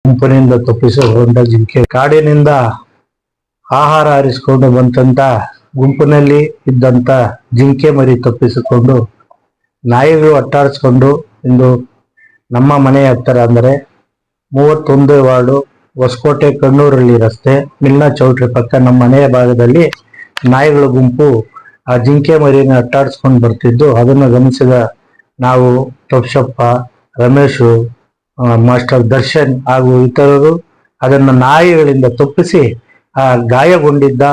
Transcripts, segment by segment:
ಗುಂಪಿನಿಂದ ತಪ್ಪಿಸಿಕೊಂಡ ಜಿಂಕೆ ಕಾಡಿನಿಂದ ಆಹಾರ ಹರಿಸಿಕೊಂಡು ಬಂತಂತ ಗುಂಪಿನಲ್ಲಿ ಇದ್ದಂತ ಜಿಂಕೆ ಮರಿ ತಪ್ಪಿಸಿಕೊಂಡು ನಾಯಿಗಳು ಅಟ್ಟಾಡಿಸ್ಕೊಂಡು ಇಂದು ನಮ್ಮ ಮನೆಯ ಹತ್ತಿರ ಅಂದರೆ 31 ವಾರ್ಡು ಹೊಸಕೋಟೆ ಕಣ್ಣೂರಲ್ಲಿ ರಸ್ತೆ ಮಿಲ್ನಾ ಚೌಟ್ರಿ ಪಕ್ಕ ನಮ್ಮ ಮನೆಯ ಭಾಗದಲ್ಲಿ ನಾಯಿಗಳ ಗುಂಪು ಆ ಜಿಂಕೆ ಮರಿನ ಅಟ್ಟಾಡಿಸ್ಕೊಂಡು ಬರ್ತಿದ್ದು ಅದನ್ನು ಗಮನಿಸಿದ ನಾವು ತಪ್ಸಪ್ಪ, ರಮೇಶು, ಮಾಸ್ಟರ್ ದರ್ಶನ್ ಹಾಗೂ ಇತರರು ಅದನ್ನು ನಾಯಿಗಳಿಂದ ತಪ್ಪಿಸಿ ಆ ಗಾಯಗೊಂಡಿದ್ದ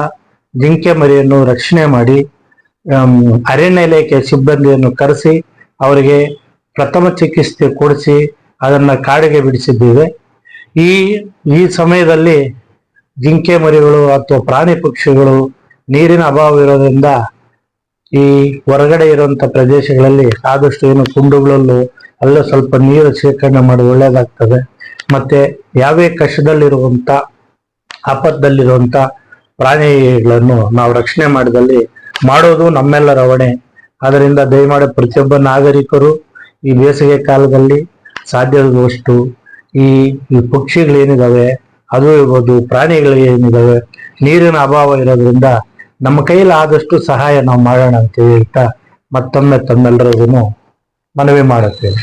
ಜಿಂಕೆ ಮರಿಯನ್ನು ರಕ್ಷಣೆ ಮಾಡಿ ಅರಣ್ಯ ಇಲಾಖೆ ಸಿಬ್ಬಂದಿಯನ್ನು ಕರೆಸಿ ಅವರಿಗೆ ಪ್ರಥಮ ಚಿಕಿತ್ಸೆ ಕೊಡಿಸಿ ಅದನ್ನ ಕಾಡಿಗೆ ಬಿಡಿಸಿದ್ದೇವೆ. ಈ ಸಮಯದಲ್ಲಿ ಜಿಂಕೆ ಮರಿಗಳು ಅಥವಾ ಪ್ರಾಣಿ ಪಕ್ಷಿಗಳು ನೀರಿನ ಅಭಾವ ಇರೋದ್ರಿಂದ ಈ ಹೊರಗಡೆ ಇರುವಂತ ಪ್ರದೇಶಗಳಲ್ಲಿ ಆದಷ್ಟು ಏನು ಕುಂಡುಗಳಲ್ಲೂ ಅಲ್ಲ ಸ್ವಲ್ಪ ನೀರು ಶೇಖರಣೆ ಮಾಡಿ ಒಳ್ಳೇದಾಗ್ತದೆ. ಮತ್ತೆ ಯಾವೇ ಕಷ್ಟದಲ್ಲಿರುವಂತ ಆಪತ್ತದಲ್ಲಿರುವಂತ ಪ್ರಾಣಿಗಳನ್ನು ನಾವು ರಕ್ಷಣೆ ಮಾಡೋದು ನಮ್ಮೆಲ್ಲರ ಹೊಣೆ. ಅದರಿಂದ ದಯಮಾಡಿ ಪ್ರತಿಯೊಬ್ಬ ನಾಗರಿಕರು ಈ ಬೇಸಿಗೆ ಕಾಲದಲ್ಲಿ ಸಾಧ್ಯವಾದಷ್ಟು ಈ ಪಕ್ಷಿಗಳೇನಿದಾವೆ ಅದು ಇರ್ಬೋದು, ಪ್ರಾಣಿಗಳು ಏನಿದಾವೆ, ನೀರಿನ ಅಭಾವ ಇರೋದ್ರಿಂದ ನಮ್ಮ ಕೈಯಲ್ಲಿ ಆದಷ್ಟು ಸಹಾಯ ನಾವು ಮಾಡೋಣ ಅಂತ ಹೇಳ್ತಾ ಮತ್ತೊಮ್ಮೆ ತಮ್ಮೆಲ್ಲರಿಗೂ ಮನವಿ ಮಾಡುತ್ತೇವೆ.